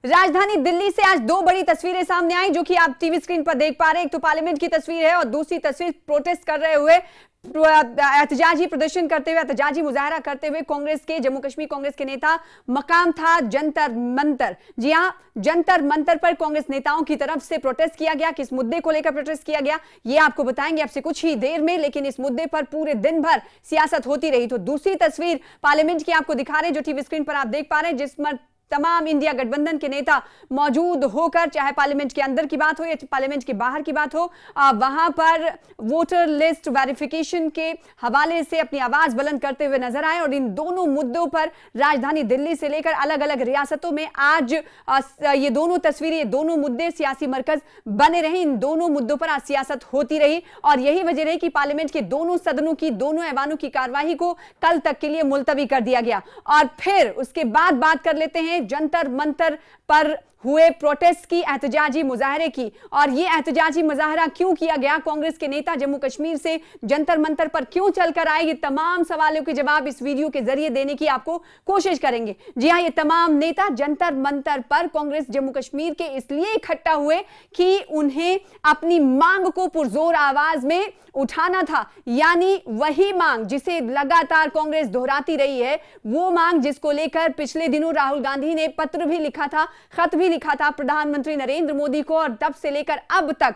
राजधानी दिल्ली से आज दो बड़ी तस्वीरें सामने आई जो कि आप टीवी स्क्रीन पर देख पा रहे हैं। एक तो पार्लियामेंट की तस्वीर है और दूसरी तस्वीर प्रोटेस्ट कर रहे हुए, एहतजाजी प्रदर्शन करते हुए, एहतजाजी मुजाहरा करते हुए कांग्रेस के, जम्मू कश्मीर कांग्रेस के नेता। मकाम था जंतर मंतर। जी हां, जंतर मंतर पर कांग्रेस नेताओं की तरफ से प्रोटेस्ट किया गया। किस मुद्दे को लेकर प्रोटेस्ट किया गया ये आपको बताएंगे आपसे कुछ ही देर में, लेकिन इस मुद्दे पर पूरे दिन भर सियासत होती रही। तो दूसरी तस्वीर पार्लियामेंट की आपको दिखा रहे हैं जो टीवी स्क्रीन पर आप देख पा रहे हैं, जिसमें तमाम इंडिया गठबंधन के नेता मौजूद होकर, चाहे पार्लियामेंट के अंदर की बात हो या पार्लियामेंट के बाहर की बात हो, वहां पर वोटर लिस्ट वेरिफिकेशन के हवाले से अपनी आवाज बुलंद करते हुए नजर आए। और इन दोनों मुद्दों पर राजधानी दिल्ली से लेकर अलग अलग रियासतों में आज ये दोनों तस्वीरें, ये दोनों मुद्दे सियासी मरकज बने रहे। इन दोनों मुद्दों पर आज सियासत होती रही और यही वजह रही कि पार्लियामेंट के दोनों सदनों की, दोनों ऐवानों की कार्यवाही को कल तक के लिए मुलतवी कर दिया गया। और फिर उसके बाद बात कर लेते हैं जंतर मंतर पर हुए प्रोटेस्ट की, एहतजाजी मुजाहरे की। और ये एहतजाजी मुजाहरा क्यों किया गया, कांग्रेस के नेता जम्मू कश्मीर से जंतर मंतर पर क्यों चलकर आए, ये तमाम सवालों के जवाब इस वीडियो के जरिए देने की आपको कोशिश करेंगे। जी हां, ये तमाम नेता जंतर मंतर पर कांग्रेस जम्मू कश्मीर के इसलिए इकट्ठा हुए कि उन्हें अपनी मांग को पुरजोर आवाज में उठाना था, यानी वही मांग जिसे लगातार कांग्रेस दोहराती रही है, वो मांग जिसको लेकर पिछले दिनों राहुल गांधी ने पत्र भी लिखा था, खत भी लिखा था प्रधानमंत्री नरेंद्र मोदी को। और तब से लेकर अब तक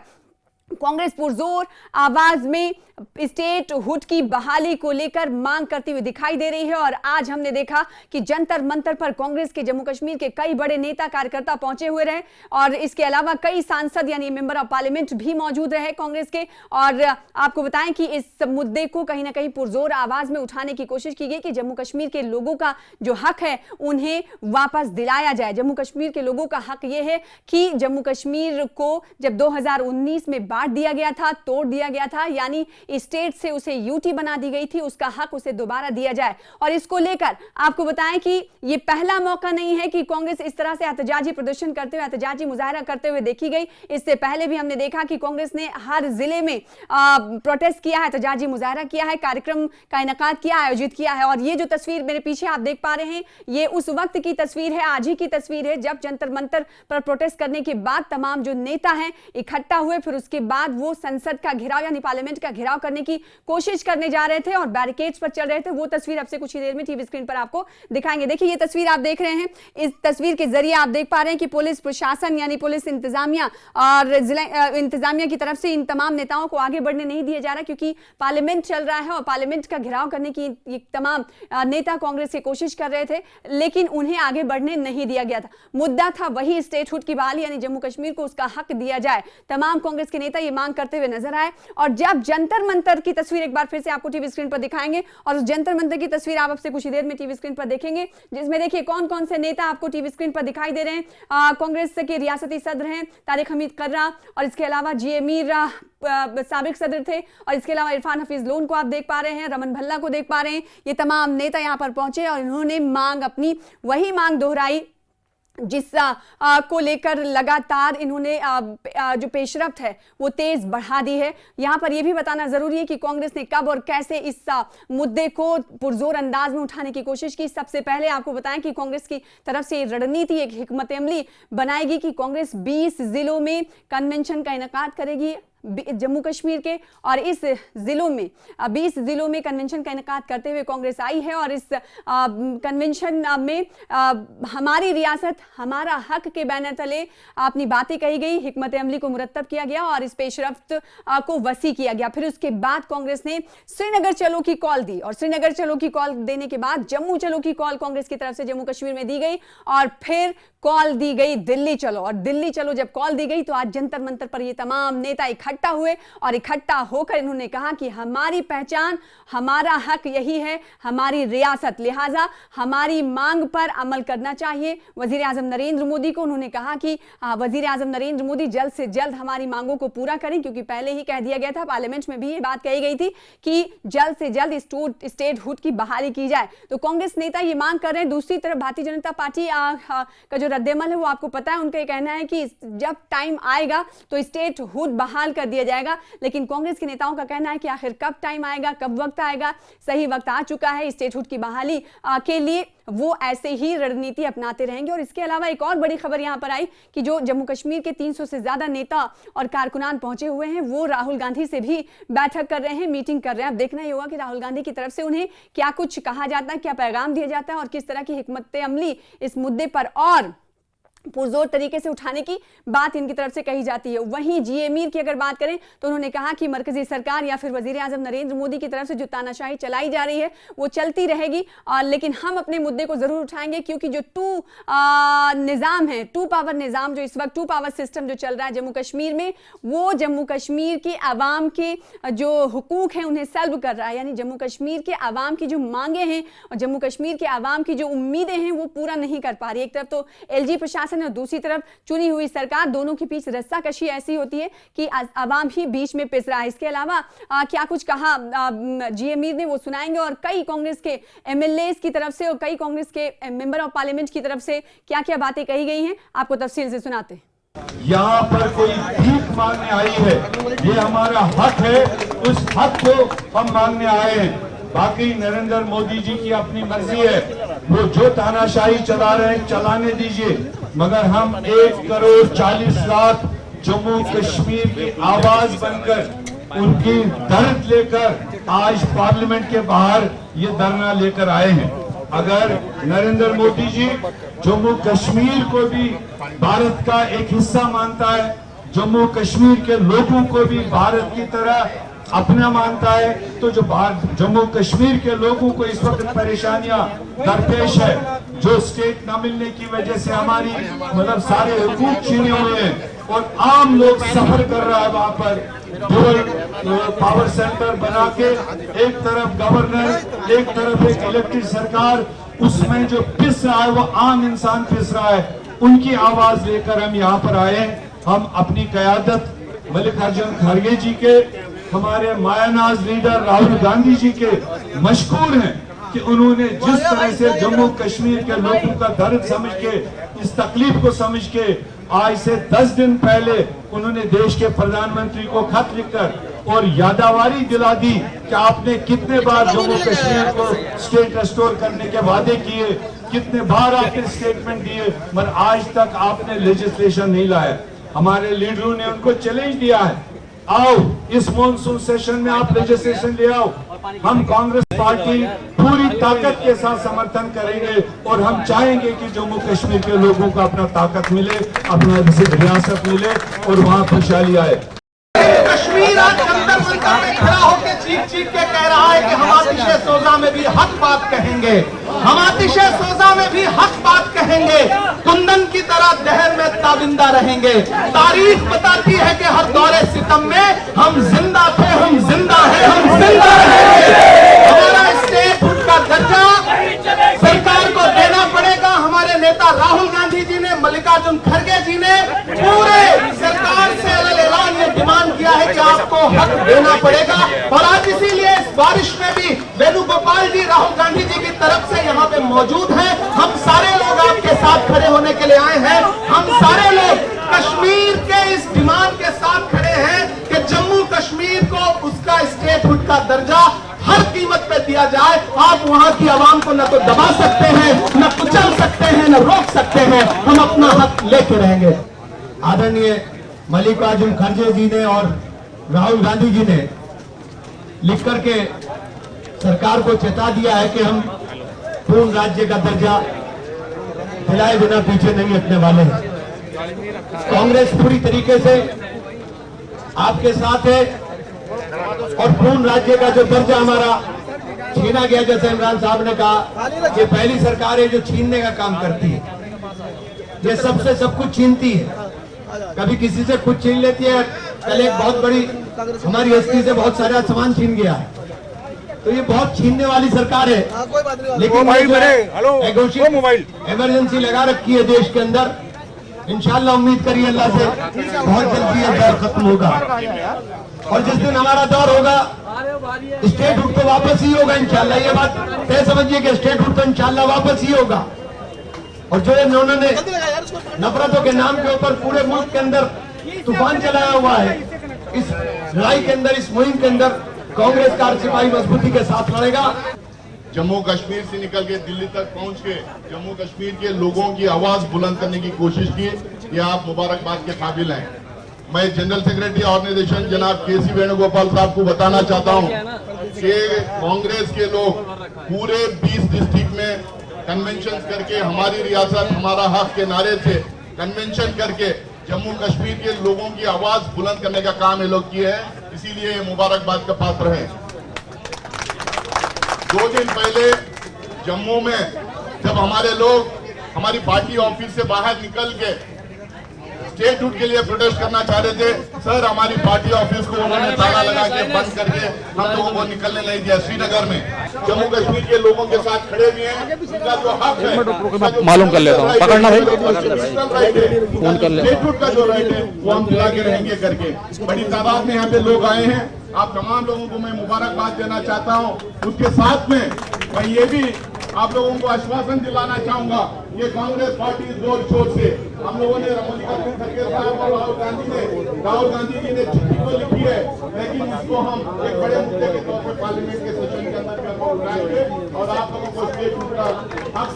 कांग्रेस पुरजोर आवाज में स्टेट हुड की बहाली को लेकर मांग करती हुई दिखाई दे रही है। और आज हमने देखा कि जंतर मंतर पर कांग्रेस के जम्मू कश्मीर के कई बड़े नेता कार्यकर्ता पहुंचे हुए रहे और इसके अलावा कई सांसद यानी मेंबर ऑफ पार्लियामेंट भी मौजूद रहे कांग्रेस के। और आपको बताएं कि इस मुद्दे को कहीं ना कहीं पुरजोर आवाज में उठाने की कोशिश की गई कि जम्मू कश्मीर के लोगों का जो हक है उन्हें वापस दिलाया जाए। जम्मू कश्मीर के लोगों का हक यह है कि जम्मू कश्मीर को जब 2019 में बांट दिया गया था, तोड़ दिया गया था, यानी स्टेट से उसे यूटी बना दी गई थी, उसका हक उसे दोबारा दिया जाए। और इसको लेकर आपको बताएं कि ये पहला मौका नहीं है कि कांग्रेस इस तरह से एहतजाजी प्रदर्शन करते हुए, एहतजाजी मुजाहरा करते हुए देखी गई। इससे पहले भी हमने देखा कि कांग्रेस ने हर जिले में प्रोटेस्ट किया है, एहतजाजी मुजाहरा किया है, कार्यक्रम का इनेकाद किया, आयोजित किया है। और ये जो तस्वीर मेरे पीछे आप देख पा रहे हैं, ये उस वक्त की तस्वीर है, आज ही की तस्वीर है, जब जंतर मंतर पर प्रोटेस्ट करने के बाद तमाम जो नेता हैं इकट्ठा हुए, फिर उसके बाद वो संसद का घेराव यानी पार्लियामेंट का घेराव करने की कोशिश करने जा रहे थे और बैरिकेड्स पर चल रहे थे। वो तस्वीर अब से कुछ ही देर में टीवी स्क्रीन पर आपको दिखाएंगे। देखिए, ये तस्वीर आप देख रहे हैं, इस तस्वीर के जरिए आप देख पा रहे हैं कि पुलिस प्रशासन यानी पुलिस इंतजामिया और जिला इंतजामिया की तरफ से इन तमाम नेताओं को आगे बढ़ने नहीं दिया जा रहा, क्योंकि पार्लियामेंट चल रहा है और पार्लियामेंट का घेराव करने की ये तमाम नेता कांग्रेस की कोशिश कर रहे थे, लेकिन उन्हें आगे बढ़ने नहीं दिया गया था। मुद्दा था वही स्टेटहुड की बहाली, यानी जम्मू कश्मीर को उसका हक दिया जाए। तमाम कांग्रेस के नेता ये मांग करते हुए नजर आए। और जब जंतर मंतर की तस्वीर एक बार फिर से आपको टीवी स्क्रीन पर दिखाएंगे और उस जंतर मंतर की तस्वीर आप अब से कुछ ही देर में टीवी स्क्रीन पर देखेंगे, जिसमें देखिए कौन कौन से नेता आपको टीवी स्क्रीन पर दिखाई दे रहे हैं। कांग्रेस के रियासती सदर हैं तारिक हमीद कर्रा, और इसके अलावा जी मीर साबिक सदर थे, और इसके अलावा इरफान हफीज लोन को आप देख पा रहे हैं, रमन भल्ला को देख पा रहे हैं। ये तमाम नेता यहां पर पहुंचे और इन्होंने मांग, अपनी वही मांग दोहराई जिस को लेकर लगातार इन्होंने जो पेशरफ्त है वो तेज बढ़ा दी है। यहां पर यह भी बताना जरूरी है कि कांग्रेस ने कब और कैसे इस मुद्दे को पुरजोर अंदाज में उठाने की कोशिश की। सबसे पहले आपको बताएं कि कांग्रेस की तरफ से रणनीति, एक हिकमत अमली बनाएगी कि कांग्रेस 20 जिलों में कन्वेंशन का इनेकाद करेगी जम्मू कश्मीर के, और इस जिलों में 20 जिलों में कन्वेंशन का इनेकाद करते हुए कांग्रेस आई है। और इस कन्वेंशन में हमारी रियासत हमारा हक के बैनर तले अपनी बातें कही गई, हिकमत अमली को मुरत्तब किया गया और इस पेशरफ्त को वसी किया गया। फिर उसके बाद कांग्रेस ने श्रीनगर चलो की कॉल दी और श्रीनगर चलो की कॉल देने के बाद जम्मू चलो की कॉल कांग्रेस की तरफ से जम्मू कश्मीर में दी गई और फिर कॉल दी गई दिल्ली चलो। और दिल्ली चलो जब कॉल दी गई तो आज जंतर मंतर पर ये तमाम नेता इकट्ठा हुए और इकट्ठा होकर इन्होंने कहा कि हमारी पहचान, हमारा हक यही है, हमारी रियासत, लिहाजा हमारी मांग पर अमल करना चाहिए। वजीर आजम नरेंद्र मोदी को उन्होंने कहा कि वजीर आजम नरेंद्र मोदी जल्द से जल्द हमारी मांगों को पूरा करें, क्योंकि पहले ही कह दिया गया था, पार्लियामेंट में भी ये बात कही गई थी कि जल्द से जल्द स्टेट हुड की बहाली की जाए। तो कांग्रेस नेता ये मांग कर रहे हैं। दूसरी तरफ भारतीय जनता पार्टी का जो रद्देमल है वो आपको पता है, उनका कहना है कि जब टाइम आएगा तो स्टेट हुड बहाल कर दिया जाएगा। लेकिन कांग्रेस के नेताओं का कहना है कि आखिर कब टाइम आएगा, कब वक्त आएगा। सही वक्त आ चुका है स्टेटहुड की बहाली के लिए, वो ऐसे ही रणनीति अपनाते रहेंगे। और इसके अलावा एक और बड़ी खबर यहां पर आई कि जो जम्मू कश्मीर के 300 से ज्यादा नेता और कारकुनान पहुंचे हुए हैं, वो राहुल गांधी से भी बैठक कर रहे हैं, मीटिंग कर रहे हैं। अब देखना ही होगा कि राहुल गांधी की तरफ से उन्हें क्या कुछ कहा जाता है, क्या पैगाम दिया जाता है और किस तरह की हिकमत अमली इस मुद्दे पर और पुरजोर तरीके से उठाने की बात इनकी तरफ से कही जाती है। वहीं जीए मीर की अगर बात करें तो उन्होंने कहा कि मरकजी सरकार या फिर वजीर आजम नरेंद्र मोदी की तरफ से जो तानाशाही चलाई जा रही है वो चलती रहेगी, लेकिन हम अपने मुद्दे को जरूर उठाएंगे, क्योंकि जो निजाम है, टू पावर निजाम, जो इस वक्त टू पावर सिस्टम जो चल रहा है जम्मू कश्मीर में, वो जम्मू कश्मीर की आवाम के जो हुकूक हैं उन्हें सल्ब कर रहा है। यानी जम्मू कश्मीर के आवाम की जो मांगे हैं और जम्मू कश्मीर के आवाम की जो उम्मीदें हैं वो पूरा नहीं कर पा रही। एक तरफ तो एलजी प्रशासन और दूसरी तरफ चुनी हुई सरकार, दोनों के बीच रस्साकशी ऐसी होती है कि आवाम ही बीच में पिस रहा है। इसके अलावा क्या कुछ कहा जीए मीर ने, वो सुनाएंगे। और कई कांग्रेस के एमएलए की तरफ से और कई कांग्रेस के मेंबर ऑफ पार्लियामेंट की तरफ से क्या क्या बातें कही गई हैं, आपको तफसील से सुनाते हैं। यहाँ पर कोई भीख मांगने आई है, ये हमारा हक है, उस हक को हम मांगने आए हैं। बाकी नरेंद्र मोदी जी की अपनी मर्जी है, वो जो तानाशाही चला रहे हैं चलाने दीजिए, मगर हम 1,40,00,000 जम्मू कश्मीर की आवाज बनकर उनकी दर्द लेकर आज पार्लियामेंट के बाहर ये धरना लेकर आए हैं। अगर नरेंद्र मोदी जी जम्मू कश्मीर को भी भारत का एक हिस्सा मानता है, जम्मू कश्मीर के लोगों को भी भारत की तरह अपना मानता है, तो जो जम्मू कश्मीर के लोगों को इस वक्त परेशानियां दरपेश है, जो स्टेट न मिलने की वजह से हमारी सारे हुकूक छीने हुए हैं और आम लोग सफर कर रहा है, वहां पर पावर सेंटर बना के एक तरफ गवर्नर, एक तरफ एक इलेक्टेड सरकार, उसमें जो पिस रहा है वो आम इंसान पिस रहा है। उनकी आवाज लेकर हम यहाँ पर आए। हम अपनी क़यादत मल्लिकार्जुन खड़गे जी के, हमारे मायानाज लीडर राहुल गांधी जी के मशकूर हैं कि उन्होंने जिस तरह से जम्मू कश्मीर के लोगों का दर्द समझ के, इस तकलीफ को समझ के, आज से 10 दिन पहले उन्होंने देश के प्रधानमंत्री को खत लिखकर और यादावारी दिला दी कि आपने कितने बार जम्मू कश्मीर को स्टेट रेस्टोर करने के वादे किए, कितने बार आपने स्टेटमेंट दिए, मगर आज तक आपने लेजिस्लेशन नहीं लाया। हमारे लीडरों ने उनको चैलेंज दिया है, आओ इस मॉनसून सेशन में आप लेजिस्लेशन ले आओ। हम कांग्रेस पार्टी पूरी ताकत के साथ समर्थन करेंगे और हम चाहेंगे कि जम्मू कश्मीर के लोगों को अपना ताकत मिले, अपना रियासत मिले और वहाँ खुशहाली आए। कश्मीर आज जंतर मंतर में खड़ा होकर चीख के कह रहा है कि हम आतिशे सोजा में भी हक बात कहेंगे, हम आतिशे सोजा में भी हक बात कहेंगे, कुंदन की तरह दहर में ताबिंदा रहेंगे। तारीख बताती है कि हर दौरे सितम में हम जिंदा थे, हम जिंदा हैं, हम जिंदा रहेंगे। हमारा स्टेटहुड का दर्जा सरकार को देना पड़ेगा। हमारे नेता राहुल गांधी जी ने, मल्लिकार्जुन खड़गे जी ने पूरे सरकार से ऐलान ये डिमांड किया है कि आपको हक देना पड़ेगा। और आज इसीलिए इस बारिश में भी वेणुगोपाल जी राहुल गांधी जी की तरफ से यहाँ पे मौजूद हैं। हम सारे लोग आपके साथ खड़े होने के लिए आए हैं। हम सारे लोग कश्मीर के इस डिमांड के साथ खड़े हैं कि जम्मू कश्मीर को उसका स्टेटहुड का दर्जा हर कीमत पे दिया जाए। आप वहां की आवाम को न तो दबा सकते हैं, न कुचल सकते हैं, न रोक सकते हैं। हम अपना हक लेके रहेंगे। आदरणीय मल्लिकार्जुन खड़गे जी ने और राहुल गांधी जी ने लिख करके सरकार को चेता दिया है कि हम पूर्ण राज्य का दर्जा दिलाए बिना पीछे नहीं हटने वाले हैं। कांग्रेस पूरी तरीके से आपके साथ है और पूर्ण राज्य का जो दर्जा हमारा छीना गया, जैसे इमरान साहब ने कहा, ये पहली सरकार है जो छीनने का काम करती है। ये सबसे सब कुछ छीनती है, कभी किसी से कुछ छीन लेती है। कल एक बहुत बड़ी हमारी हस्ती से बहुत सारा सामान छीन गया, तो ये बहुत छीनने वाली सरकार है। लेकिन इमरजेंसी लगा रखी है देश के अंदर। इंशाल्लाह उम्मीद करिए अल्लाह से बहुत जल्दी ये दौर खत्म होगा और जिस दिन हमारा दौर होगा स्टेटहुड तो वापस ही होगा इंशाल्लाह। ये बात तय समझिए कि स्टेटहुड तो इंशाल्लाह वापस ही होगा। और जो उन्होंने नफरतों के नाम के ऊपर पूरे मुल्क के अंदर तूफान चलाया हुआ है, इस लड़ाई के अंदर, इस मुहिम के अंदर कांग्रेस का सिपाही मजबूती के साथ लड़ेगा। जम्मू कश्मीर से निकल के दिल्ली तक पहुंच के जम्मू कश्मीर के लोगों की आवाज बुलंद करने की कोशिश की, ये आप मुबारकबाद के काबिल हैं। मैं जनरल सेक्रेटरी ऑर्गेनाइजेशन जनाब केसी वेणुगोपाल साहब को बताना चाहता हूं कि कांग्रेस के लोग पूरे 20 डिस्ट्रिक्ट में कन्वेंशन करके, हमारी रियासत हमारा हक के नारे से कन्वेंशन करके जम्मू कश्मीर के लोगों की आवाज बुलंद करने का काम ये लोग किए हैं, इसीलिए ये मुबारकबाद का पात्र है। 2 दिन पहले जम्मू में जब हमारे लोग हमारी पार्टी ऑफिस से बाहर निकल के स्टेटहुड के लिए प्रोटेस्ट करना चाह रहे थे, सर हमारी पार्टी ऑफिस को उन्होंने ताला लगा के बंद करके हम लोगों को निकलने नहीं दिया। श्रीनगर में जम्मू कश्मीर के लोगों के साथ खड़े भी हैं, उनका जो हक है मालूम कर लेता हूँ, पकड़ना है स्टेटहुड का जो राइट है वो हम दिला के रहेंगे करके। बड़ी तादाद में यहाँ पे लोग आए हैं, आप तमाम लोगों को मैं मुबारकबाद देना चाहता हूँ। उसके साथ में मैं ये भी आप लोगों को आश्वासन दिलाना चाहूंगा, ये कांग्रेस पार्टी जोर शोर से हम लोगों ने मल्लिकार्जुन खड़गे साहब और राहुल गांधी जी ने चिट्ठी तो लिखी है, लेकिन इसको हम एक बड़े मुद्दे के तौर पर पार्लियामेंट के सेशन के अंदर उठाएंगे और आप लोगों को स्टेटहुड का हक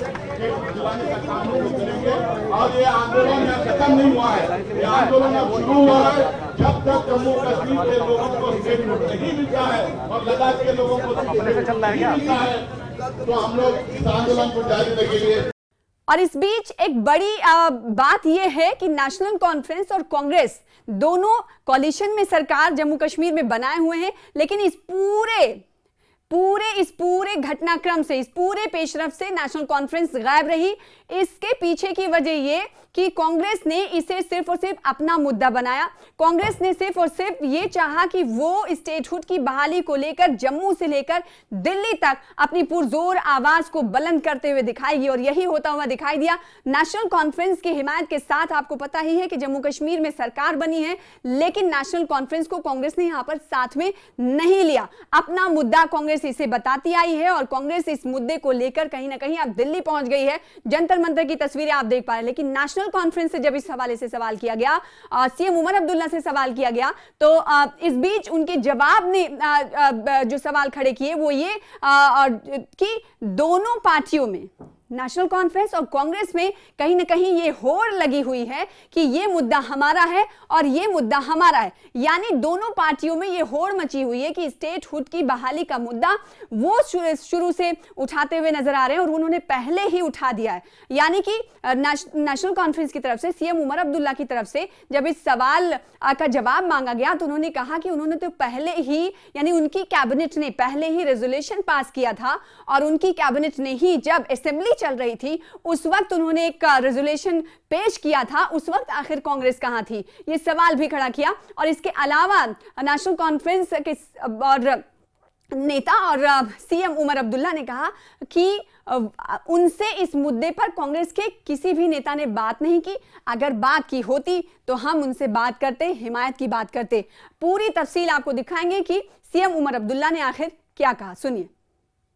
दिलाने का काम हम लोग करेंगे। और ये आंदोलन यहाँ खत्म नहीं हुआ है, ये आंदोलन अब शुरू हुआ है। जब तक जम्मू कश्मीर के लोगों को स्टेटहुड नहीं मिलता है और लद्दाख के लोगों को नहीं मिलता है, तो हम लोग इस आंदोलन को जारी रखेंगे। और इस बीच एक बड़ी बात यह है कि नेशनल कॉन्फ्रेंस और कांग्रेस दोनों कॉलिशन में सरकार जम्मू कश्मीर में बनाए हुए हैं, लेकिन इस पूरे घटनाक्रम से, इस पूरे पेशरफ से नेशनल कॉन्फ्रेंस गायब रही। इसके पीछे की वजह यह कि कांग्रेस ने इसे सिर्फ और सिर्फ अपना मुद्दा बनाया। कांग्रेस ने सिर्फ और सिर्फ ये चाहा कि वो स्टेटहुड की बहाली को लेकर जम्मू से लेकर दिल्ली तक अपनी पुरजोर आवाज को बुलंद करते हुए दिखाएगी, और यही होता हुआ दिखाई दिया। नेशनल कॉन्फ्रेंस की हिमायत के साथ आपको पता ही है कि जम्मू कश्मीर में सरकार बनी है, लेकिन नेशनल कॉन्फ्रेंस को कांग्रेस ने यहां पर साथ में नहीं लिया। अपना मुद्दा कांग्रेस इसे बताती आई है और कांग्रेस इस मुद्दे को लेकर कहीं ना कहीं अब दिल्ली पहुंच गई है। जंतर मंतर की तस्वीरें आप देख पा रहे हैं, लेकिन नेशनल कॉन्फ्रेंस से जब इस हवाले से सवाल किया गया, सीएम उमर अब्दुल्ला से सवाल किया गया, तो इस बीच उनके जवाब ने जो सवाल खड़े किए वो ये कि दोनों पार्टियों में, नेशनल कॉन्फ्रेंस और कांग्रेस में कहीं ना कहीं ये होड़ लगी हुई है कि ये मुद्दा हमारा है और ये मुद्दा हमारा है। यानी दोनों पार्टियों में ये होड़ मची हुई है कि स्टेटहुड की बहाली का मुद्दा वो शुरू से उठाते हुए नजर आ रहे हैं और उन्होंने पहले ही उठा दिया है। यानी कि नेशनल कॉन्फ्रेंस की तरफ से, सीएम उमर अब्दुल्ला की तरफ से जब इस सवाल का जवाब मांगा गया तो उन्होंने कहा कि उन्होंने तो पहले ही, यानी उनकी कैबिनेट ने पहले ही रेजोल्यूशन पास किया था और उनकी कैबिनेट ने ही जब असेंबली चल रही थी उस वक्त उन्होंने एक रेजोल्यूशन पेश किया था। उस वक्त आखिर कांग्रेस कहां थी, ये सवाल भी खड़ा किया। और इसके अलावा नेशनल कॉन्फ्रेंस के और नेता और सीएम उमर अब्दुल्ला ने कहा कि उनसे इस मुद्दे पर कांग्रेस के किसी भी नेता ने बात नहीं की। अगर बात की होती तो हम उनसे बात करते, हिमायत की बात करते। पूरी तफसील आपको दिखाएंगे कि सीएम उमर अब्दुल्ला ने आखिर क्या कहा, सुनिए।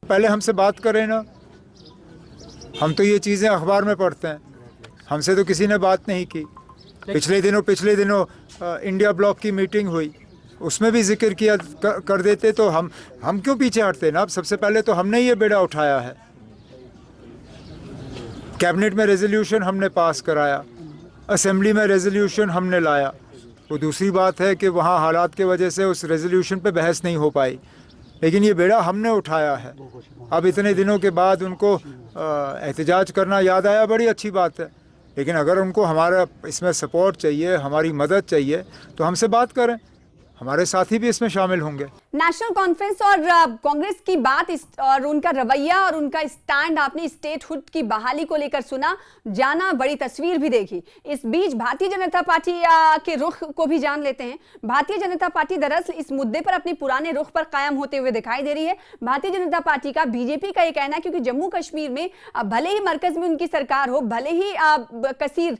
पहले हमसे बात करें ना, हम तो ये चीज़ें अखबार में पढ़ते हैं, हमसे तो किसी ने बात नहीं की। पिछले दिनों इंडिया ब्लॉक की मीटिंग हुई, उसमें भी जिक्र किया कर देते तो हम क्यों पीछे हटते ना। अब सबसे पहले तो हमने ये बेड़ा उठाया है, कैबिनेट में रेजोल्यूशन हमने पास कराया, असेंबली में रेजोल्यूशन हमने लाया। वो दूसरी बात है कि वहाँ हालात की वजह से उस रेजोल्यूशन पे बहस नहीं हो पाई, लेकिन ये बेड़ा हमने उठाया है। अब इतने दिनों के बाद उनको एहतजाज करना याद आया, बड़ी अच्छी बात है। लेकिन अगर उनको हमारा इसमें सपोर्ट चाहिए, हमारी मदद चाहिए, तो हमसे बात करें, हमारे साथी भी इसमें शामिल होंगे। नेशनल कॉन्फ्रेंस और कांग्रेस की बात और उनका रवैया और उनका स्टैंड आपने स्टेटहुड की बहाली को लेकर सुना, जाना, बड़ी तस्वीर भी देखी। इस बीच भारतीय जनता पार्टी के रुख को भी जान लेते हैं। भारतीय जनता पार्टी दरअसल इस मुद्दे पर अपने पुराने रुख पर कायम होते हुए दिखाई दे रही है। भारतीय जनता पार्टी का, बीजेपी का यह कहना है क्योंकि जम्मू कश्मीर में भले ही मरकज में उनकी सरकार हो, भले ही कसीर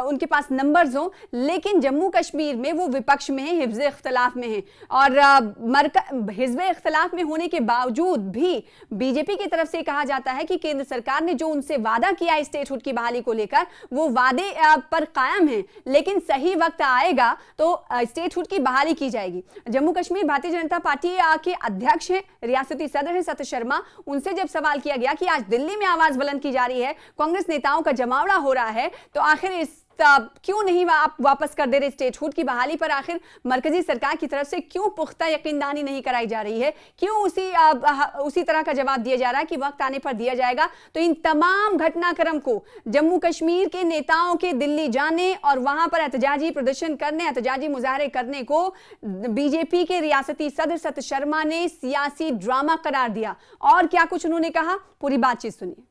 उनके पास नंबर्स हो, लेकिन जम्मू कश्मीर में वो विपक्ष में है, हिफ्ज़ इख्तिलाफ में है। और हिज़्ब इख्तिलाफ में होने के बावजूद भी बीजेपी की तरफ से कहा जाता है कि केंद्र सरकार ने जो उनसे वादा किया है स्टेटहुड की बहाली को लेकर, वो वादे पर कायम हैं, लेकिन सही वक्त आएगा तो स्टेटहुड की बहाली की जाएगी। जम्मू कश्मीर भारतीय जनता पार्टी के अध्यक्ष हैं, रियासती सदर हैं सतीश शर्मा, उनसे जब सवाल किया गया कि आज दिल्ली में आवाज बुलंद की जा रही है, कांग्रेस नेताओं का जमावड़ा हो रहा है, तो आखिर इस क्यों नहीं आप वापस कर दे रहे स्टेटहुड की बहाली पर? आखिर मरकजी सरकार की तरफ से क्यों पुख्ता यकीनदानी नहीं कराई जा रही है? क्यों उसी तरह का जवाब दिया जा रहा है कि वक्त आने पर दिया जाएगा? तो इन तमाम घटनाक्रम को जम्मू कश्मीर के नेताओं के दिल्ली जाने और वहां पर एहतजाजी प्रदर्शन करने, एहतजाजी मुजाहरे करने को बीजेपी के रियासती सदर सतीश शर्मा ने सियासी ड्रामा करार दिया। और क्या कुछ उन्होंने कहा, पूरी बातचीत सुनिए।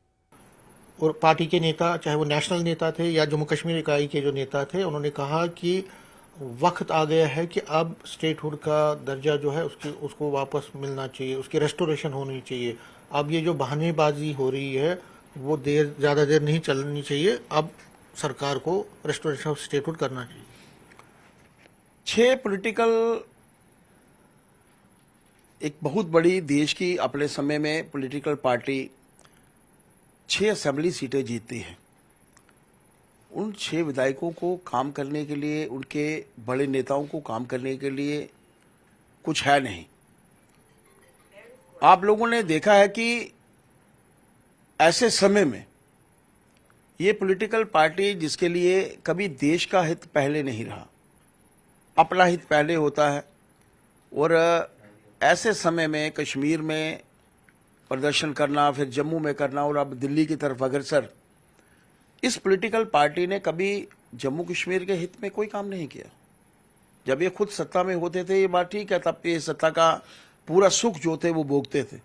और पार्टी के नेता, चाहे वो नेशनल नेता थे या जम्मू कश्मीर इकाई के जो नेता थे, उन्होंने कहा कि वक्त आ गया है कि अब स्टेटहुड का दर्जा जो है उसको वापस मिलना चाहिए, उसकी रेस्टोरेशन होनी चाहिए। अब ये जो बहानेबाजी हो रही है वो ज़्यादा देर नहीं चलनी चाहिए, अब सरकार को रेस्टोरेशन ऑफ स्टेटहुड करना चाहिए। 6 पॉलिटिकल, एक बहुत बड़ी देश की अपने समय में पॉलिटिकल पार्टी 6 असेंबली सीटें जीतती है। उन 6 विधायकों को काम करने के लिए, उनके बड़े नेताओं को काम करने के लिए कुछ है नहीं। आप लोगों ने देखा है कि ऐसे समय में ये पॉलिटिकल पार्टी जिसके लिए कभी देश का हित पहले नहीं रहा, अपना हित पहले होता है, और ऐसे समय में कश्मीर में प्रदर्शन करना, फिर जम्मू में करना और अब दिल्ली की तरफ अग्रसर, इस पॉलिटिकल पार्टी ने कभी जम्मू कश्मीर के हित में कोई काम नहीं किया। जब ये खुद सत्ता में होते थे ये बात ठीक है, तब ये सत्ता का पूरा सुख जो थे वो भोगते थे।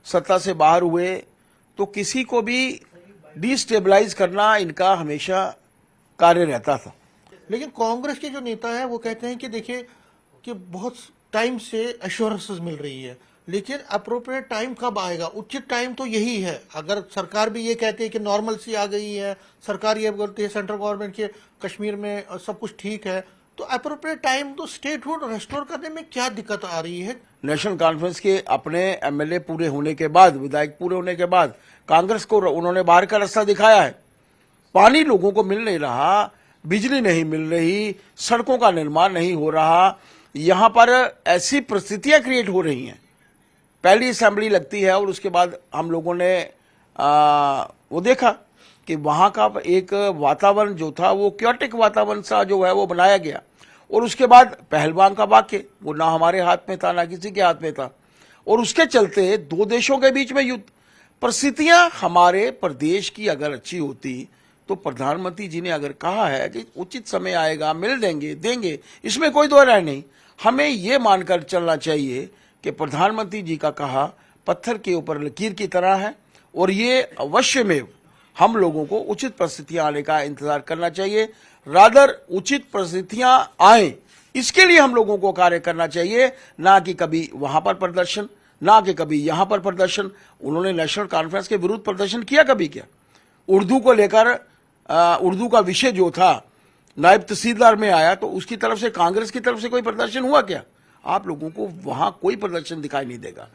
सत्ता से बाहर हुए तो किसी को भी डिस्टेबलाइज करना इनका हमेशा कार्य रहता था। लेकिन कांग्रेस के जो नेता है वो कहते हैं कि देखिए कि बहुत टाइम से एश्योरेंसेस मिल रही है, लेकिन अप्रोप्रिएट टाइम कब आएगा? उचित टाइम तो यही है। अगर सरकार भी ये कहती है कि नॉर्मल सी आ गई है, सरकार ये बोलती है सेंट्रल गवर्नमेंट के कश्मीर में सब कुछ ठीक है, तो अप्रोप्रिएट टाइम तो स्टेटहुड रेस्टोर करने में क्या दिक्कत आ रही है? नेशनल कॉन्फ्रेंस के अपने एमएलए पूरे होने के बाद, विधायक पूरे होने के बाद कांग्रेस को उन्होंने बाहर का रास्ता दिखाया है। पानी लोगों को मिल नहीं रहा, बिजली नहीं मिल रही, सड़कों का निर्माण नहीं हो रहा, यहां पर ऐसी परिस्थितियां क्रिएट हो रही हैं। पहली असेंबली लगती है और उसके बाद हम लोगों ने वो देखा कि वहां का एक वातावरण जो था वो क्योटिक वातावरण सा जो है वो बनाया गया, और उसके बाद पहलगाम का वाक़या वो ना हमारे हाथ में था ना किसी के हाथ में था, और उसके चलते 2 देशों के बीच में युद्ध। परिस्थितियां हमारे प्रदेश की अगर अच्छी होती तो प्रधानमंत्री जी ने अगर कहा है कि उचित समय आएगा मिल देंगे, इसमें कोई दो राय नहीं। हमें ये मानकर चलना चाहिए कि प्रधानमंत्री जी का कहा पत्थर के ऊपर लकीर की तरह है, और ये अवश्य में हम लोगों को उचित परिस्थितियां आने का इंतजार करना चाहिए। रादर उचित परिस्थितियां आए इसके लिए हम लोगों को कार्य करना चाहिए, ना कि कभी वहां पर प्रदर्शन, ना कि कभी यहां पर प्रदर्शन। उन्होंने नेशनल कॉन्फ्रेंस के विरुद्ध प्रदर्शन किया कभी क्या? उर्दू को लेकर उर्दू का विषय जो था नायब तहसीलदार में आया तो उसकी तरफ से, कांग्रेस की तरफ से कोई प्रदर्शन हुआ क्या? आप लोगों को वहां कोई प्रदर्शन दिखाई नहीं देगा।